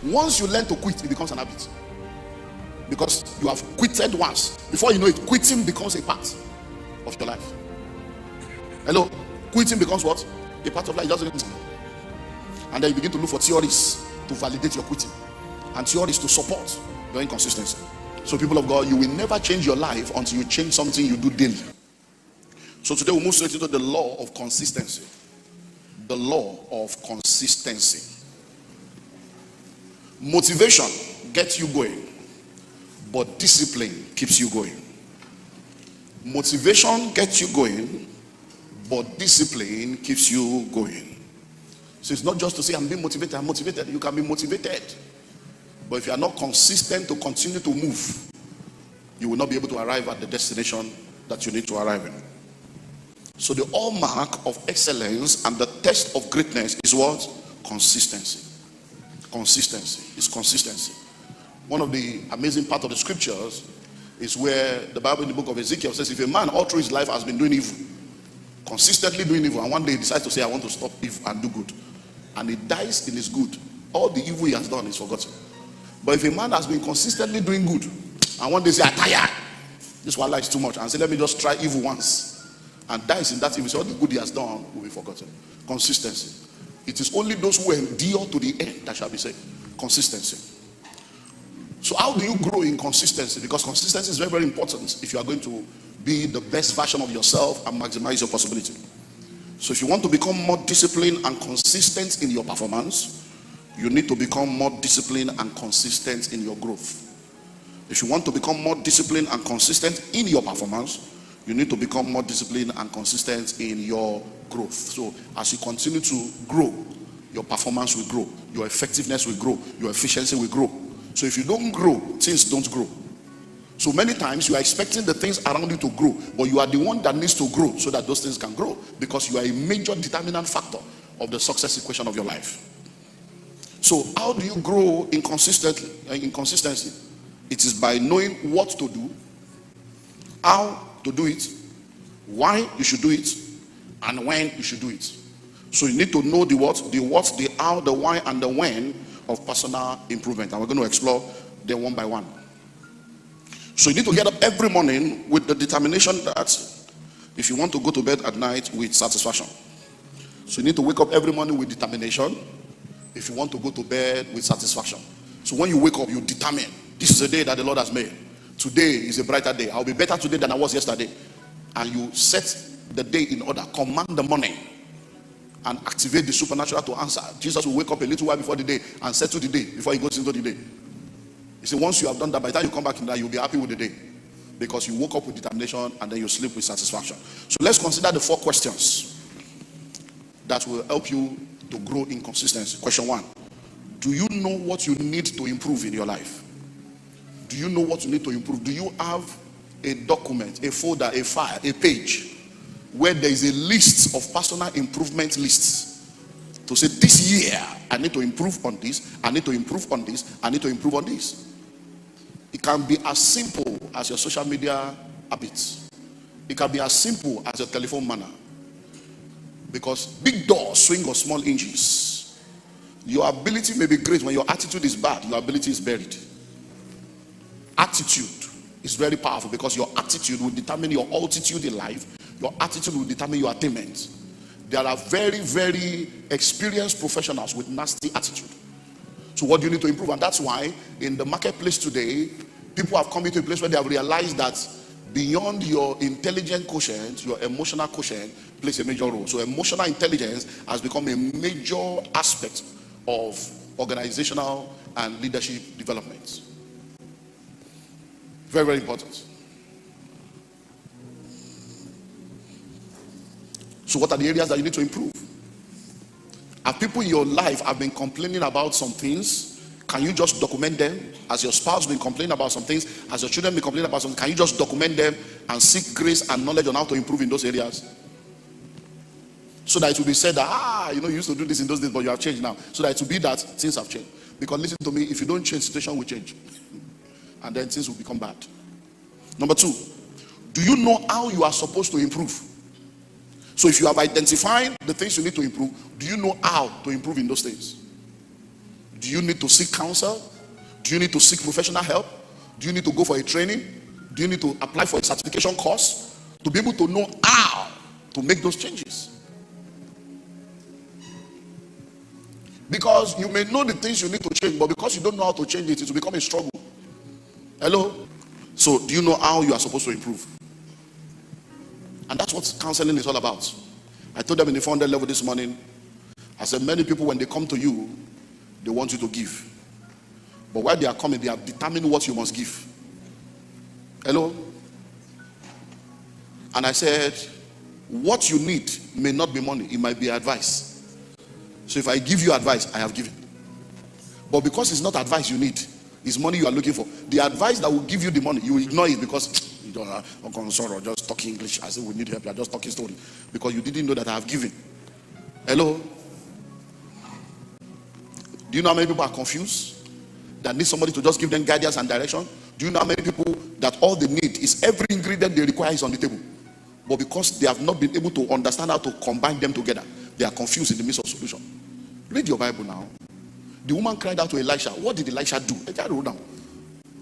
Once you learn to quit, it becomes an habit. Because you have quitted once. Before you know it, quitting becomes a part of your life. Hello? Quitting becomes what? A part of life. And then you begin to look for theories to validate your quitting, and theories to support your inconsistency. So people of God, you will never change your life until you change something you do daily. So today we'll move straight into the law of consistency. The law of consistency. Motivation gets you going, but discipline keeps you going. Motivation gets you going, but discipline keeps you going. So it's not just to say I'm being motivated, I'm motivated. You can be motivated, but if you are not consistent to continue to move, you will not be able to arrive at the destination that you need to arrive in. So the hallmark of excellence and the test of greatness is what? Consistency. Consistency is consistency. One of the amazing parts of the scriptures is where the Bible in the book of Ezekiel says, if a man all through his life has been doing evil, consistently doing evil, and one day he decides to say, I want to stop evil and do good, and he dies in his good, all the evil he has done is forgotten. But if a man has been consistently doing good, and one day say, I'm tired, this one life is too much, and say, let me just try evil once, and dies in that evil, so all the good he has done will be forgotten. Consistency. It is only those who endure to the end that shall be saved. Consistency. So how do you grow in consistency? Because consistency is very, very important if you are going to be the best version of yourself and maximize your possibility. So if you want to become more disciplined and consistent in your performance, you need to become more disciplined and consistent in your growth. If you want to become more disciplined and consistent in your performance, you need to become more disciplined and consistent in your growth. So as you continue to grow, your performance will grow, your effectiveness will grow, your efficiency will grow. So if you don't grow, things don't grow. So many times you are expecting the things around you to grow, but you are the one that needs to grow so that those things can grow, because you are a major determinant factor of the success equation of your life. So how do you grow in consistency? It is by knowing what to do, how to do it, why you should do it, and when you should do it. So you need to know the what, the how, the why, and the when of personal improvement. And we're going to explore them one by one. So you need to get up every morning with the determination that if you want to go to bed at night with satisfaction. So you need to wake up every morning with determination if you want to go to bed with satisfaction. So when you wake up, you determine, this is a day that the Lord has made. Today is a brighter day. I'll be better today than I was yesterday. And you set the day in order. Command the morning and activate the supernatural to answer. Jesus will wake up a little while before the day and settle the day before he goes into the day. You see, once you have done that, by the time you come back in that, you'll be happy with the day, because you woke up with determination and then you sleep with satisfaction. So let's consider the 4 questions that will help you to grow in consistency. Question 1: do you know what you need to improve in your life? Do you know what you need to improve? Do you have a document, a folder, a file, a page where there is a list of personal improvement lists to say, this year I need to improve on this, I need to improve on this, I need to improve on this? It can be as simple as your social media habits. It can be as simple as your telephone manner. Because big doors swing on small hinges. Your ability may be great. When your attitude is bad, your ability is buried. Attitude is very powerful, because your attitude will determine your altitude in life. Your attitude will determine your attainment. There are very, very experienced professionals with nasty attitude. So what do you need to improve? And that's why in the marketplace today, people have come into a place where they have realized that beyond your intelligent quotient, your emotional quotient plays a major role. So emotional intelligence has become a major aspect of organizational and leadership development. Very, very important. So what are the areas that you need to improve? Have people in your life have been complaining about some things? Can you just document them? Has your spouse been complaining about some things? Has your children been complaining about something? Can you just document them and seek grace and knowledge on how to improve in those areas? So that it will be said that, you used to do this in those days, but you have changed now. So that it will be that things have changed. Because listen to me, if you don't change, situation will change. And then things will become bad. Number 2, do you know how you are supposed to improve? So if you have identified the things you need to improve, do you know how to improve in those things? Do you need to seek counsel? Do you need to seek professional help? Do you need to go for a training? Do you need to apply for a certification course to be able to know how to make those changes? Because you may know the things you need to change, but because you don't know how to change it, it will become a struggle. Hello? So, do you know how you are supposed to improve? And that's what counseling is all about. I told them in the 400 level this morning, I said, many people, when they come to you, they want you to give. But while they are coming, they have determined what you must give. Hello? And I said, what you need may not be money, it might be advice. So if I give you advice, I have given. But because it's not advice you need, it's money you are looking for. The advice that will give you the money, you will ignore it because you don't have sorrow, just talk English. I say we need help, you are just talking story. Because you didn't know that I have given. Hello? Do you know how many people are confused? That need somebody to just give them guidance and direction? Do you know how many people that all they need is every ingredient they require is on the table? But because they have not been able to understand how to combine them together, they are confused in the midst of solution. Read your Bible now. The woman cried out to Elisha. What did Elisha do?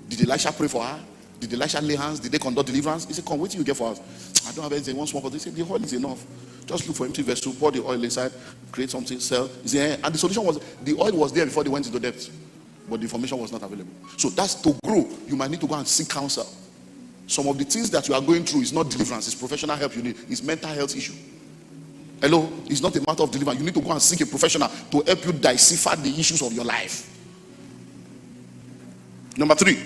Did Elisha pray for her? Did Elisha lay hands? Did they conduct deliverance? He said, come, what do you get for us? I don't have anything. One small pot. They said, the oil is enough. Just look for empty vessel, pour the oil inside, create something, sell. He said, and the solution was, the oil was there before they went into debt. But the information was not available. So that's to grow. You might need to go and seek counsel. Some of the things that you are going through is not deliverance. It's professional help you need. It's mental health issue. Hello? It's not a matter of deliverance. You need to go and seek a professional to help you decipher the issues of your life. Number 3,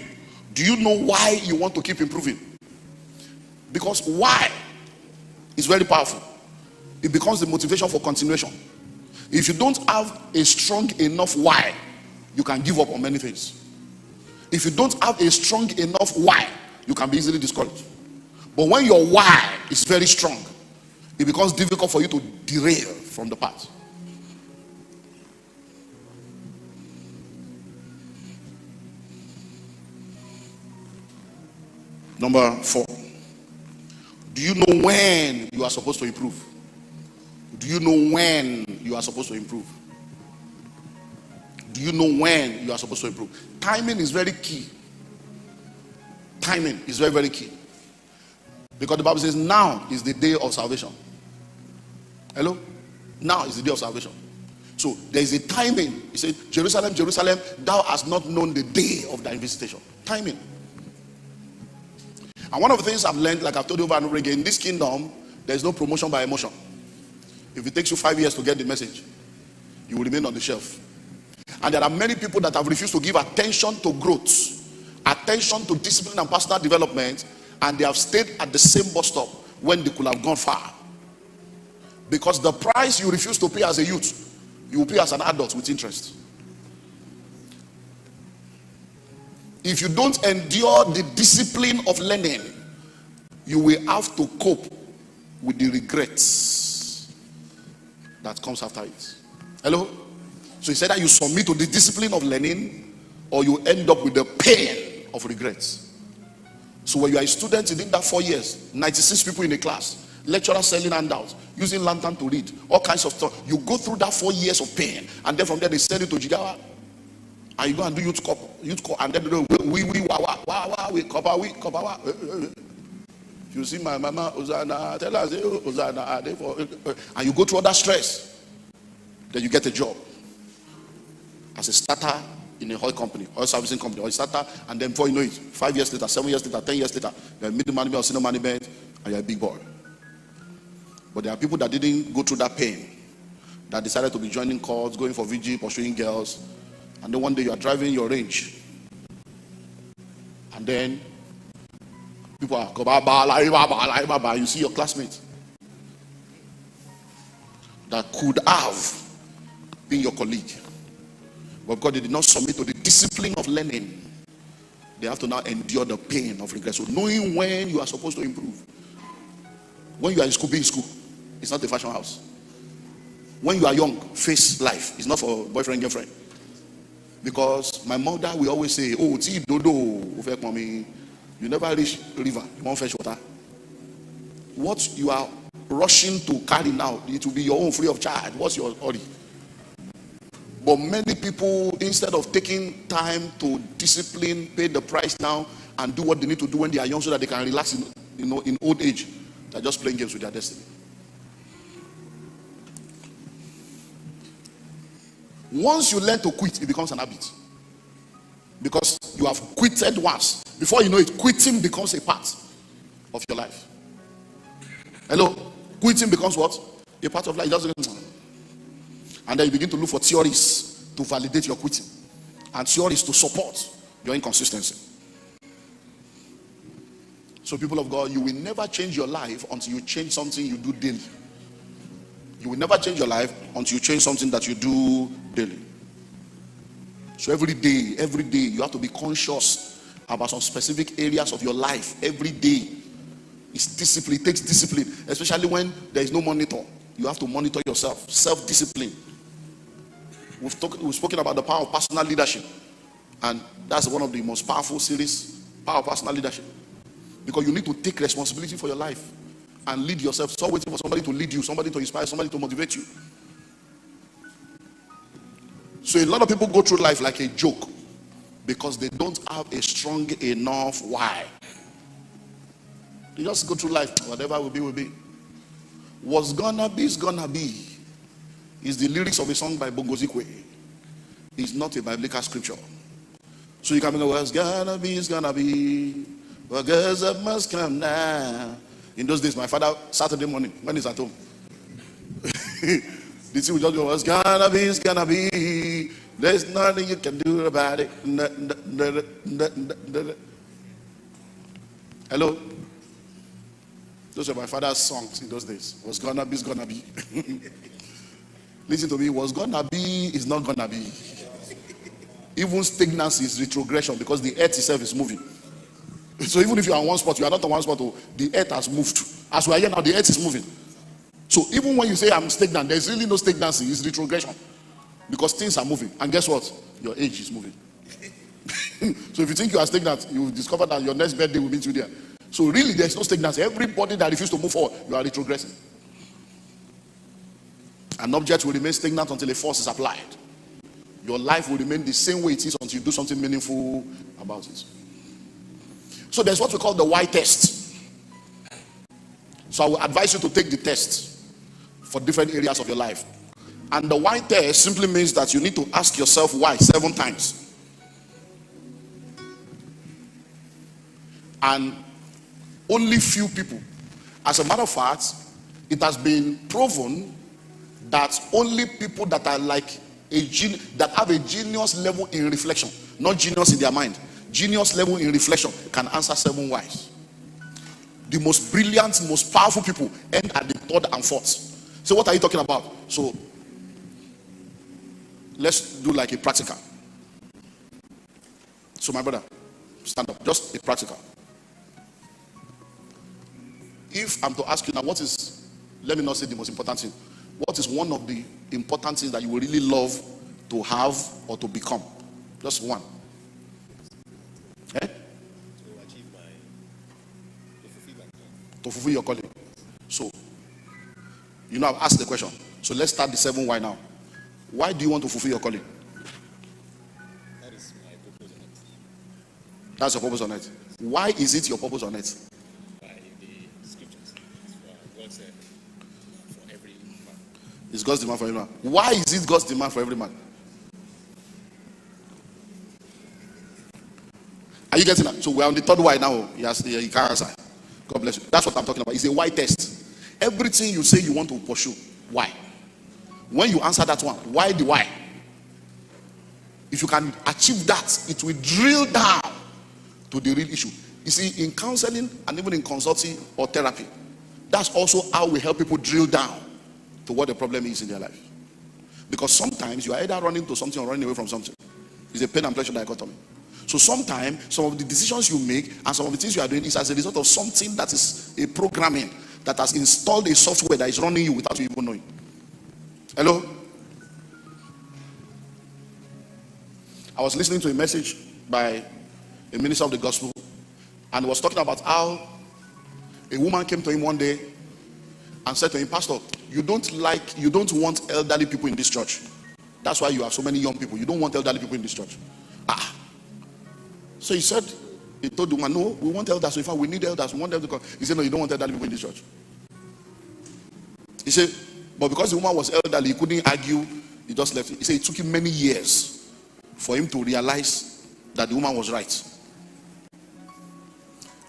do you know why you want to keep improving? Because why is very powerful. It becomes the motivation for continuation. If you don't have a strong enough why, you can give up on many things. If you don't have a strong enough why, you can be easily discouraged. But when your why is very strong, it becomes difficult for you to derail from the path. Number 4, do you know when you are supposed to improve? Do you know when you are supposed to improve? Do you know when you are supposed to improve? Timing is very key. Timing is very, very key. Because the Bible says now is the day of salvation. Hello? Now is the day of salvation. So there is a timing. He said, Jerusalem, Jerusalem, thou hast not known the day of thy visitation. Timing. And one of the things I've learned, like I've told you over and over again, in this kingdom, there is no promotion by emotion. If it takes you 5 years to get the message, you will remain on the shelf. And there are many people that have refused to give attention to growth, attention to discipline and personal development, and they have stayed at the same bus stop when they could have gone far. Because the price you refuse to pay as a youth, you will pay as an adult with interest. If you don't endure the discipline of learning, you will have to cope with the regrets that comes after it. Hello? So he said that you submit to the discipline of learning, or you end up with the pain of regrets. So when you are a student within that 4 years, 96 people in a class, lecturer selling handouts, using lantern to read, all kinds of stuff, you go through that 4 years of pain, and then from there they send you to Jigawa, and you go and do youth corps, and then we copper. You see my mama, Hosanna, tell us, Hosanna, and you go through all that stress, then you get a job as a starter in a oil company, oil servicing company, or a starter, and then before you know it, 5 years later, 7 years later, 10 years later, you're middle management or senior management, and you're a big boy. But there are people that didn't go through that pain, that decided to be joining courts, going for VG, pursuing girls, and then one day you are driving your Range, and then people are, you see your classmates that could have been your colleague, but because they did not submit to the discipline of learning, they have to now endure the pain of regret. So knowing when you are supposed to improve. When you are in school, be in school. It's not a fashion house. When you are young, face life. It's not for boyfriend, girlfriend. Because my mother will always say, oh, you never reach river, you won't fetch water. What you are rushing to carry now, it will be your own free of charge. What's your hurry? But many people, instead of taking time to discipline, pay the price now, and do what they need to do when they are young so that they can relax in old age, they're just playing games with their destiny. Once you learn to quit, it becomes an habit. Because you have quitted once. Before you know it, quitting becomes a part of your life. Hello? Quitting becomes what? A part of life. And then you begin to look for theories to validate your quitting, and theories to support your inconsistency. So people of God, you will never change your life until you change something you do daily. You will never change your life until you change something that you do daily. So every day, you have to be conscious about some specific areas of your life. Every day. It's discipline. It takes discipline, especially when there is no monitor. You have to monitor yourself. Self-discipline. We've spoken about the power of personal leadership, and that's one of the most powerful series, power of personal leadership, because you need to take responsibility for your life and lead yourself. Stop waiting for somebody to lead you, somebody to inspire, somebody to motivate you. So a lot of people go through life like a joke because they don't have a strong enough why. They just go through life, whatever will be, will be. What's gonna be is gonna be. Is the lyrics of a song by Bongo Zikwe. It's not a biblical scripture. So you can go, what's gonna be is gonna be. What goes up must come now. In those days, my father, Saturday morning, when he's at home, the two would just go, what's gonna be is gonna be. There's nothing you can do about it. Hello? Those were my father's songs in those days. What's gonna be is gonna be. Listen to me. What's gonna be is not gonna be. Even stagnancy is retrogression because the earth itself is moving. So even if you are on one spot, you are not on one spot. The earth has moved. As we are here now, the earth is moving. So even when you say I'm stagnant, there's really no stagnancy. It's retrogression because things are moving. And guess what? Your age is moving. So if you think you are stagnant, you will discover that your next birthday will meet you there. So really, there's no stagnancy. Everybody that refuses to move forward, you are retrogressing. An object will remain stagnant until a force is applied. Your life will remain the same way it is until you do something meaningful about it. So there's what we call the why test. So I will advise you to take the test for different areas of your life. And the why test simply means that you need to ask yourself why 7 times. And only few people. As a matter of fact, it has been proven that only people that are like that have a genius level in reflection, not genius in their mind, genius level in reflection, can answer 7 whys. The most brilliant, most powerful people end at the 3rd and 4th. So what are you talking about? So let's do like a practical. So my brother, stand up. Just a practical. If I'm to ask you now, what is, let me not say the most important thing, what is one of the important things that you would really love to have or to become? Just one. Eh? To fulfill your calling. So, you know, I've asked the question. So let's start the 7 why now. Why do you want to fulfill your calling? That is my purpose on earth. That's your purpose on earth. Why is it your purpose on earth? By the scriptures. God said, for every man. It's God's demand for every man. Why is it God's demand for every man? Are you getting that? So we're on the 3rd why now. Yes, you can't answer. God bless you. That's what I'm talking about. It's a why test. Everything you say you want to pursue, why? When you answer that one, why the why? If you can achieve that, it will drill down to the real issue. You see, in counseling and even in consulting or therapy, that's also how we help people drill down to what the problem is in their life. Because sometimes you are either running to something or running away from something. It's a pain and pleasure dichotomy. So sometimes some of the decisions you make and some of the things you are doing is as a result of something that is a programming that has installed a software that is running you without you even knowing. Hello? I was listening to a message by a minister of the gospel, and he was talking about how a woman came to him one day and said to him, Pastor, you don't want elderly people in this church. That's why you have so many young people. You don't want elderly people in this church. So he said, he told the woman, no, we want elders. So in fact, we need elders. We want them to come. He said, no, you don't want elderly people in this church. He said, but because the woman was elderly, he couldn't argue. He just left. He said it took him many years for him to realize that the woman was right.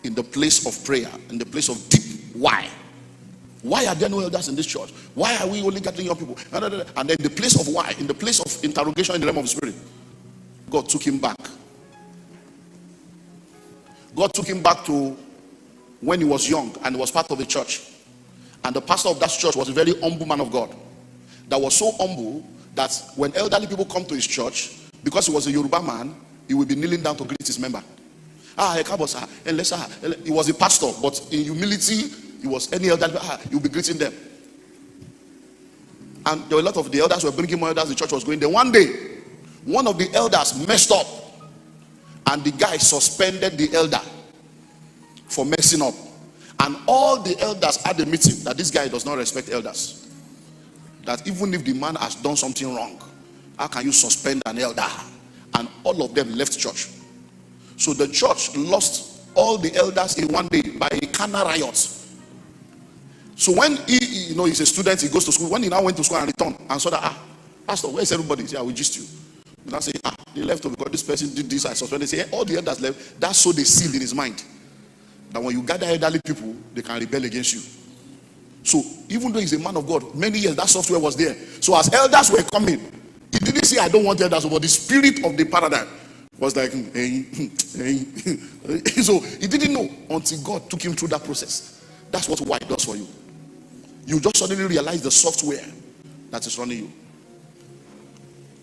In the place of prayer, in the place of deep why. Why are there no elders in this church? Why are we only getting young people? And then the place of why, in the place of interrogation in the realm of the spirit, God took him back. God took him back to when he was young and he was part of the church. And the pastor of that church was a very humble man of God. That was so humble that when elderly people come to his church, because he was a Yoruba man, he would be kneeling down to greet his member. He was a pastor, but in humility, he was any elderly, he would be greeting them. And there were a lot of the elders were bringing more elders, the church was going there. One day, one of the elders messed up, and the guy suspended the elder for messing up. And all the elders had a meeting that this guy does not respect elders. That even if the man has done something wrong, how can you suspend an elder? And all of them left church. So the church lost all the elders in one day by a carnal riot. So when he's a student, he goes to school. When he now went to school and returned and saw that, pastor, where's everybody? He said, I will gist you. And I say, they left because this person did this, I suspended. They say, all the elders left. That's so they sealed in his mind that when you gather elderly people, they can rebel against you. So even though he's a man of God, many years that software was there. So as elders were coming, he didn't say, I don't want elders, but the spirit of the paradigm was like, hey. So he didn't know until God took him through that process. That's what why does for you. You just suddenly realize the software that is running you.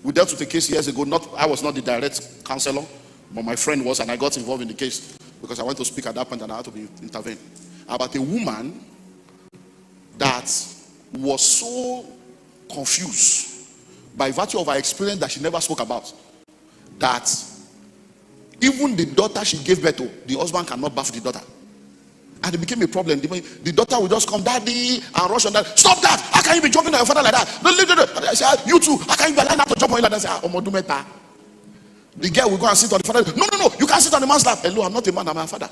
We dealt with a case years ago. I was not the direct counselor, but my friend was, and I got involved in the case because I went to speak at that point and I had to intervene. About a woman that was so confused by virtue of her experience that she never spoke about, that even the daughter she gave birth to, the husband cannot bath the daughter. And it became a problem. The daughter will just come, daddy, and rush on that. Stop that! How can you be jumping on your father like that? I say, you too. How can you be allowed to jump on you like that? I say, the girl will go and sit on the father. No, you can't sit on the man's lap. Hello, I'm not a man, I'm a father.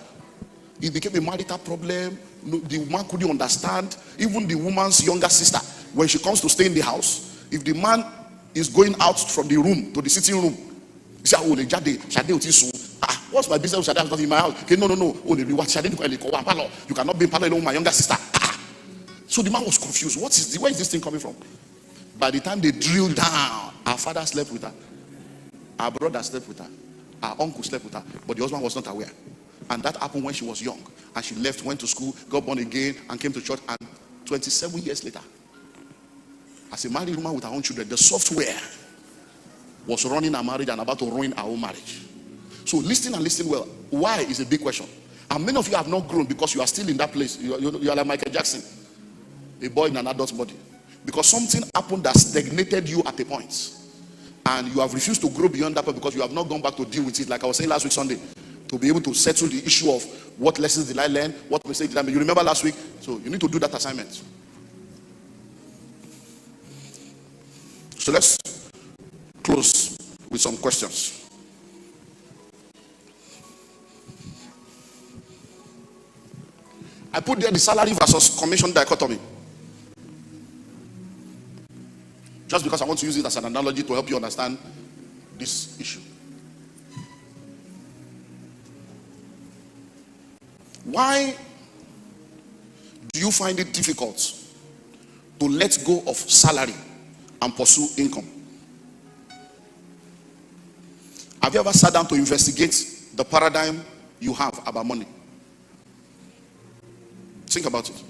It became a marital problem. The man couldn't understand. Even the woman's younger sister, when she comes to stay in the house, if the man is going out from the room to the sitting room, he said, what's my business? Shade is not in my house. Okay, no. You cannot be in parallel with my younger sister. So the man was confused. Where is this thing coming from? By the time they drilled down, our father slept with her, our brother slept with her, our uncle slept with her, but the husband was not aware. And that happened when she was young. And she left, went to school, got born again, and came to church. And 27 years later, as a married woman with her own children, the software was running her marriage and about to ruin our own marriage. So listen and listen well. Why is a big question. And many of you have not grown because you are still in that place. You are like Michael Jackson, a boy in an adult's body. Because something happened that stagnated you at a point. And you have refused to grow beyond that point because you have not gone back to deal with it. Like I was saying last week Sunday, to be able to settle the issue of what lessons did I learn, what mistakes did I make. You remember last week? So you need to do that assignment. So let's close with some questions. I put there the salary versus commission dichotomy. Just because I want to use it as an analogy to help you understand this issue. Why do you find it difficult to let go of salary and pursue income? Have you ever sat down to investigate the paradigm you have about money? Think about it.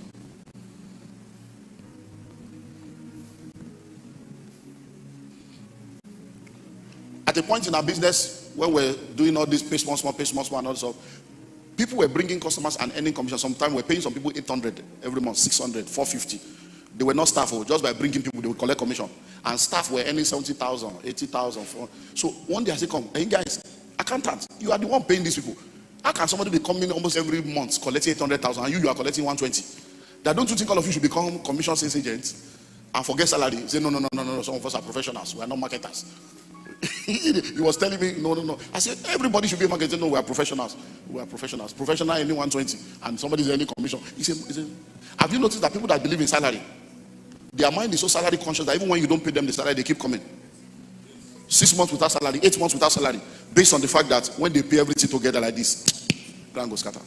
At a point in our business, when we're doing all this pay small, and all this stuff, people were bringing customers and earning commission. Sometimes we're paying some people 800 every month, 600, 450. They were not staff. Just by bringing people, they would collect commission. And staff were earning 70,000, 80,000. So one day I said, come, hey guys, accountants, you are the one paying these people. How can somebody be coming almost every month collecting 800,000 and you are collecting 120? That don't you think all of you should become commission sales agents? and forget salary. He said, no. Some of us are professionals. We are not marketers. He was telling me, no. I said, everybody should be a marketer. No, we are professionals. We are professionals. Professional earning 120, and somebody's earning commission. He said, have you noticed that people that believe in salary, their mind is so salary conscious that even when you don't pay them the salary, they keep coming. 6 months without salary, 8 months without salary, based on the fact that when they pay everything together like this, ground goes scatter.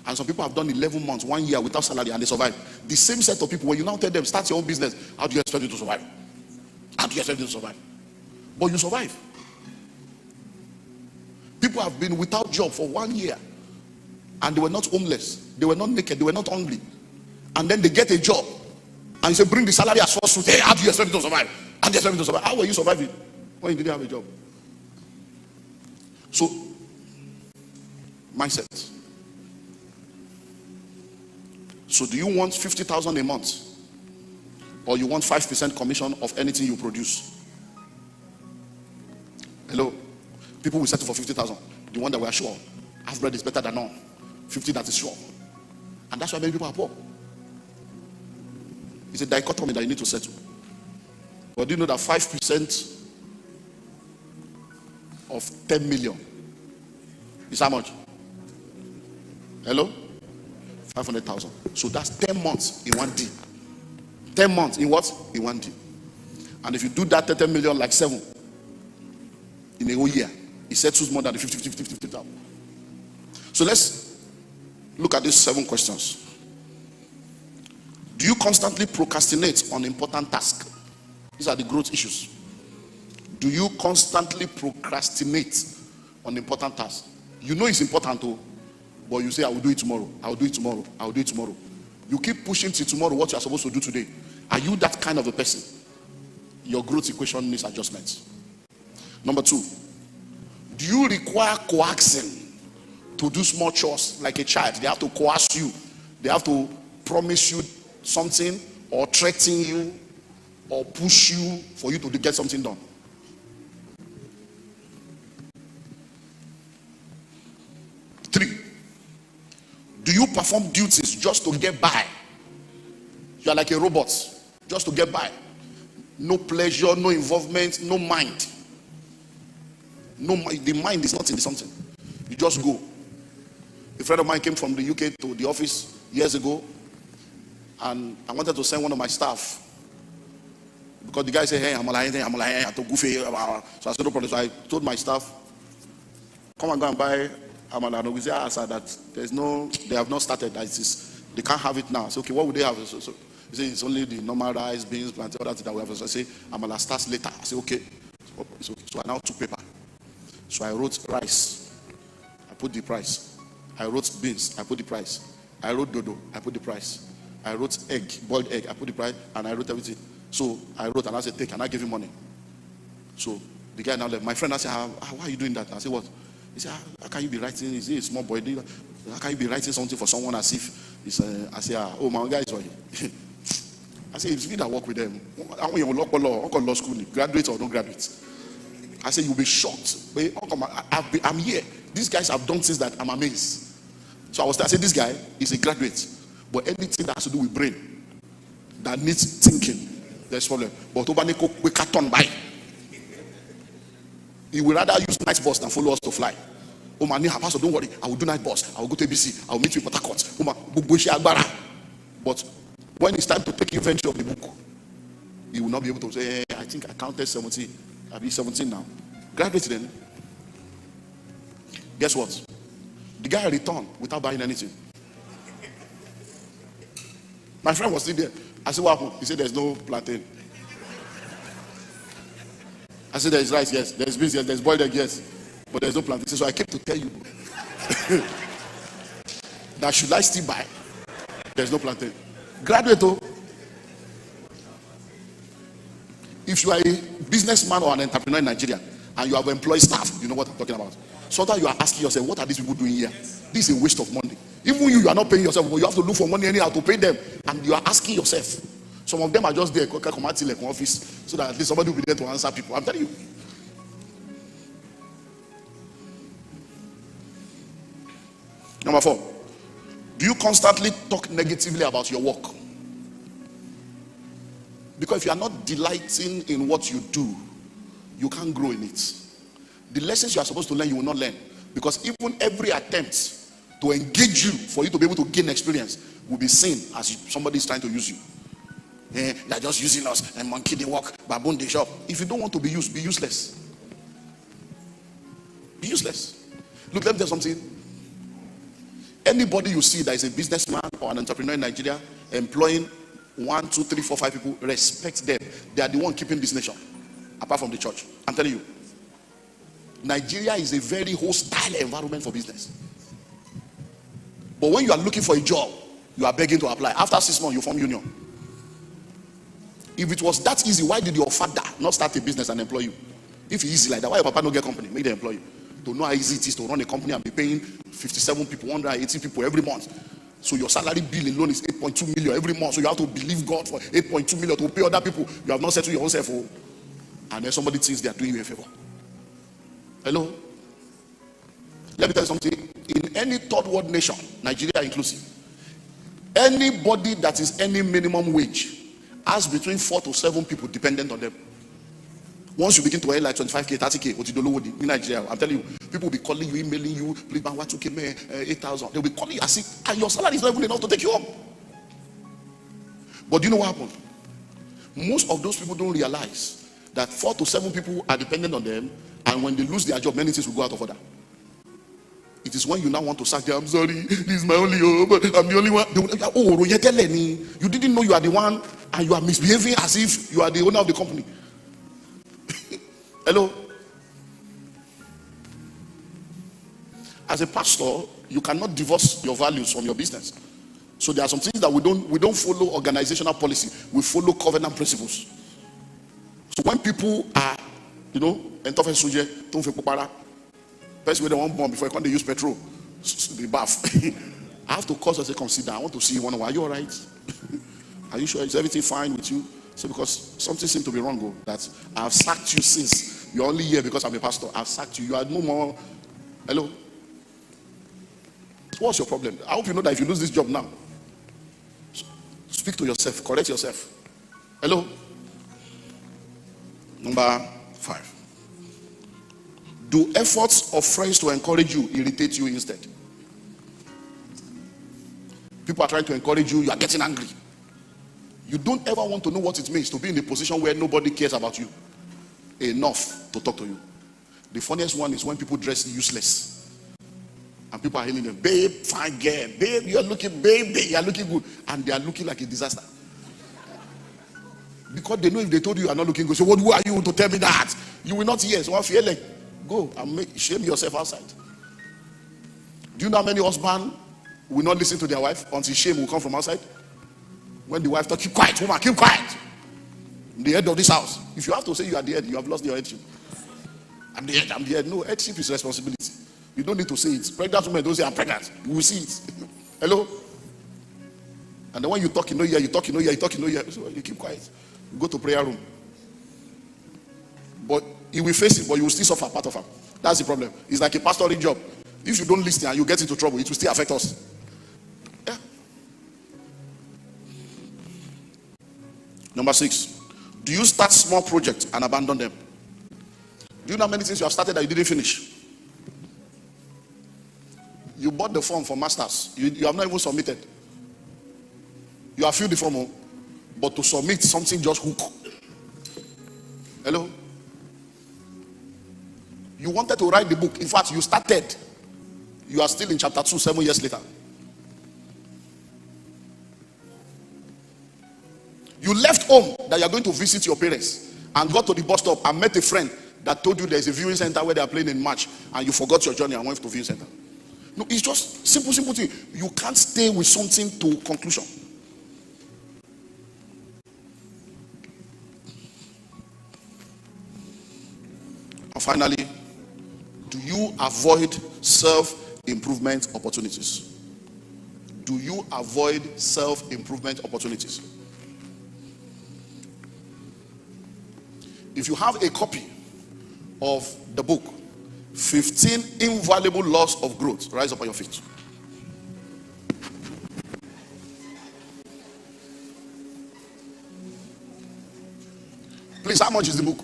And some people have done 11 months, 1 year without salary, and they survive. The same set of people, when you now tell them, start your own business, how do you expect you to survive? How do you expect you to survive? But you survive. People have been without job for 1 year, and they were not homeless, they were not naked, they were not hungry. And then they get a job, and you say, bring the salary as first fruit. Hey, how do you expect me to survive? And they expect me to survive. How were you surviving when you didn't have a job? So, mindset. So do you want 50,000 a month, or you want 5% commission of anything you produce? Hello? People will settle for 50,000. The one that we are sure half bread is better than none. 50 that is sure. And that's why many people are poor. It's a dichotomy that you need to settle. But do you know that 5% of 10 million is how much? Hello? 500,000. So that's 10 months in 1 day. 10 months in what? In 1 day. And if you do that 10 million like 7 in a whole year, it settles more than the 50,000. So let's look at these 7 questions. Do you constantly procrastinate on important tasks? These are the growth issues. Do you constantly procrastinate on important tasks? You know it's important too, but you say, I will do it tomorrow. I will do it tomorrow. I will do it tomorrow. You keep pushing till tomorrow what you are supposed to do today. Are you that kind of a person? Your growth equation needs adjustments. Number 2, do you require coaxing to do small chores like a child? They have to coerce you. They have to promise you something or threaten you or push you for you to get something done. Do you perform duties just to get by? You are like a robot, just to get by. No pleasure, no involvement, no mind. The mind is not in something. You just go. A friend of mine came from the UK to the office years ago, and I wanted to send one of my staff because the guy said, hey, I'm to goofy. So I said, no problem. So I told my staff, come and go and buy amala. And we say, that they have not started. They can't have it now. So okay, what would they have? So he said, it's only the normal rice, beans, plantain, all that we have. So I say, amala starts later. I say, okay. So I now took paper. So I wrote rice. I put the price. I wrote beans. I put the price. I wrote dodo. I put the price. I wrote egg, boiled egg. I put the price, and I wrote everything. So I wrote, and I said, take, and I gave him money. So the guy now left. My friend, I said, why are you doing that? I said, what? He said, how can you be writing? Is he a small boy? How can you be writing something for someone as if it's I say, oh, my guy is right. I said, it's me that work with them. I want you to law school, graduate or no graduate. I said, you'll be shocked. I'm here. These guys have done things that I'm amazed. So I said, this guy is a graduate, but anything that has to do with brain, that needs thinking, there's problem. But we can't turn by. He would rather use night bus than follow us to fly. Oh man, Pastor, don't worry. I will do night bus. I will go to ABC. I will meet you in Port Harcourt. But when it's time to take inventory of the book, he will not be able to say, hey, I think I counted 17. I'll be 17 now. Graduated then. Guess what? The guy returned without buying anything. My friend was still there. I said, what happened? He said, there's no plantain. I said, there's rice, yes. There's beans, yes. There's boiled egg, yes. But there's no plantain. So I came to tell you that should I still buy? There's no plantain. Graduate, though. If you are a businessman or an entrepreneur in Nigeria and you have employed staff, you know what I'm talking about. Sometimes you are asking yourself, what are these people doing here? This is a waste of money. Even you are not paying yourself, but you have to look for money anyhow to pay them. And you are asking yourself. Some of them are just there, come out to like office, so that at least somebody will be there to answer people. I'm telling you. Number 4, do you constantly talk negatively about your work? Because if you are not delighting in what you do, you can't grow in it. The lessons you are supposed to learn, you will not learn. Because even every attempt to engage you for you to be able to gain experience will be seen as somebody is trying to use you. They're just using us, and monkey they walk, baboon they shop. If you don't want to be used, be useless. Be useless. Look, let me tell you something. Anybody you see that is a businessman or an entrepreneur in Nigeria employing 1, 2, 3, 4, 5 people, respect them. They are the one keeping this nation, apart from the church. I'm telling you, Nigeria is a very hostile environment for business. But when you are looking for a job, you are begging to apply. After 6 months, you form union. If it was that easy, why did your father not start a business and employ you? If it's easy like that, why your papa not get company? Make them employ you. To know how easy it is to run a company and be paying 57 people, 180 people every month. So your salary bill alone is 8.2 million every month. So you have to believe God for 8.2 million to pay other people. You have not settled your own self. And then somebody thinks they are doing you a favor. Hello? Let me tell you something. In any third world nation, Nigeria inclusive, anybody that is any minimum wage has between 4 to 7 people dependent on them. Once you begin to earn like 25k, 30k, in Nigeria, I'm telling you, people will be calling you, emailing you, please, man, what 2k, 8,000. They'll be calling you as if, and your salary is not even enough to take you home. But do you know what happened? Most of those people don't realize that 4 to 7 people are dependent on them, and when they lose their job, many things will go out of order. It is when you now want to sack them. I'm sorry, this is my only hope. I'm the only one. Oh, you didn't know you are the one, and you are misbehaving as if you are the owner of the company. Hello? As a pastor, you cannot divorce your values from your business. So there are some things that we don't follow organizational policy. We follow covenant principles. So when people are, first way they want bomb before they use petrol, the bath. I have to cause us to consider. I want to see you. Are you all right? Are you sure? Is everything fine with you? So because something seems to be wrong, that I've sacked you since you're only here because I'm a pastor. I've sacked you. You are no more. Hello? What's your problem? I hope you know that if you lose this job now, speak to yourself, correct yourself. Hello? Number 5. Do efforts of friends to encourage you irritate you instead? People are trying to encourage you, you are getting angry. You don't ever want to know what it means to be in a position where nobody cares about you enough to talk to you. The funniest one is when people dress useless and people are hailing them, babe, fine girl, babe, you're looking, babe, you're looking good, and they are looking like a disaster. Because they know if they told you are not looking good, so what are you to tell me that? You will not hear. So I feel like, go and shame yourself outside. Do you know how many husbands will not listen to their wife until shame will come from outside? When the wife talks, keep quiet, woman, keep quiet. I'm the head of this house. If you have to say you are the head, you have lost your headship. I'm the head. No, headship is responsibility. You don't need to say it. Pregnant women don't say I'm pregnant. You will see it. Hello? And then when you talk, you know, you talk, you know, you talk, you know, so you keep quiet. You go to prayer room. But he will face it, but you will still suffer part of it. That's the problem. It's like a pastoring job. If you don't listen and you get into trouble, it will still affect us. Yeah. Number 6. Do you start small projects and abandon them? Do you know how many things you have started that you didn't finish? You bought the form for masters. You have not even submitted. You have filled the form, but to submit something just hook. Hello? You wanted to write the book. In fact, you started. You are still in chapter 2 7 years later. You left home that you are going to visit your parents and got to the bus stop and met a friend that told you there's a viewing center where they are playing in March, and you forgot your journey and went to the viewing center. No, it's just simple thing. You can't stay with something to conclusion. And finally, do you avoid self-improvement opportunities? Do you avoid self-improvement opportunities? If you have a copy of the book, 15 Invaluable Laws of Growth, rise up on your feet. Please, how much is the book?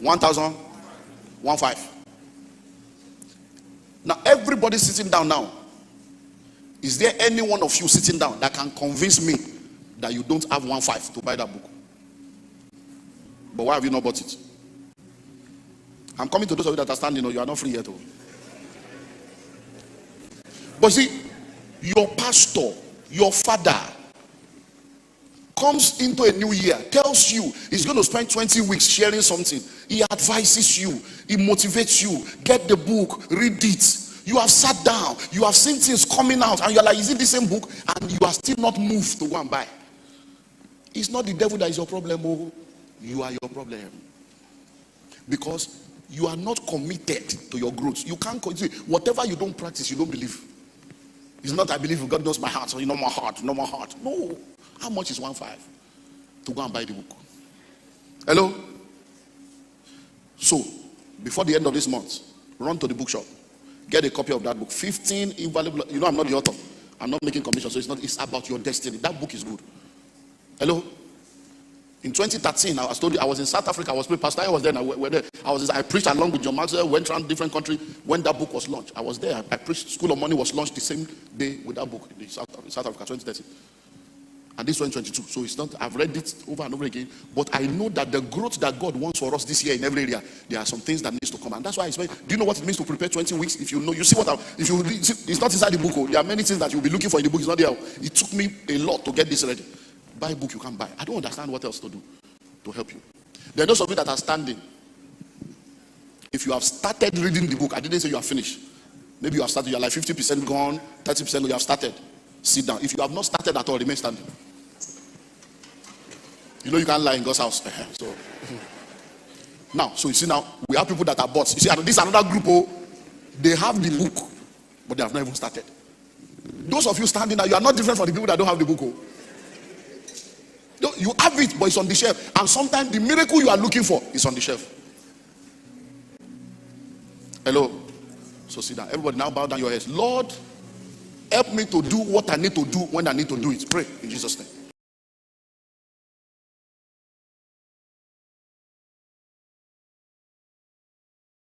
1,015. Now, everybody sitting down now. Is there any one of you sitting down that can convince me that you don't have 1,500 to buy that book? But why have you not bought it? I'm coming to those of you that are standing, you are not free yet. But see, your pastor, your father, comes into a new year, tells you he's going to spend 20 weeks sharing something. He advises you, he motivates you. Get the book, read it. You have sat down, you have seen things coming out, and you're like, is it the same book? And you are still not moved to go and buy. It's not the devil that is your problem, oh. You are your problem. Because you are not committed to your growth. You can't continue. Whatever you don't practice, you don't believe. It's not I believe God knows my heart, so you know my heart, know my heart. No. How much is 1,500 to go and buy the book? Hello? So, before the end of this month, run to the bookshop. Get a copy of that book. 15 invaluable. You know, I'm not the author. I'm not making commission, so it's about your destiny. That book is good. Hello? In 2013, I was in South Africa. I was Pastor. I was there. I preached along with John Maxwell. Went around different countries when that book was launched. I was there. I preached. School of Money was launched the same day with that book in South Africa, 2013. And this 2022. So it's not. I've read it over and over again. But I know that the growth that God wants for us this year in every area, there are some things that needs to come. And that's why do you know what it means to prepare 20 weeks? If you know, you see what it's not inside the book. There are many things that you'll be looking for in the book. It's not there. It took me a lot to get this ready. Buy a book you can buy. I don't understand what else to do to help you. There are those of you that are standing. If you have started reading the book, I didn't say you are finished. Maybe you have started, you're like 50% gone, 30% you have started. Sit down. If you have not started at all, remain standing. You know you can't lie in God's house. So now, so you see now, we have people that are bots. You see, this is another group, they have the book, but they have not even started. Those of you standing now, you are not different from the people that don't have the book. You have it, but it's on the shelf. And sometimes the miracle you are looking for is on the shelf. Hello. So sit down. Everybody now bow down your heads. Lord, help me to do what I need to do when I need to do it. Pray in Jesus' name.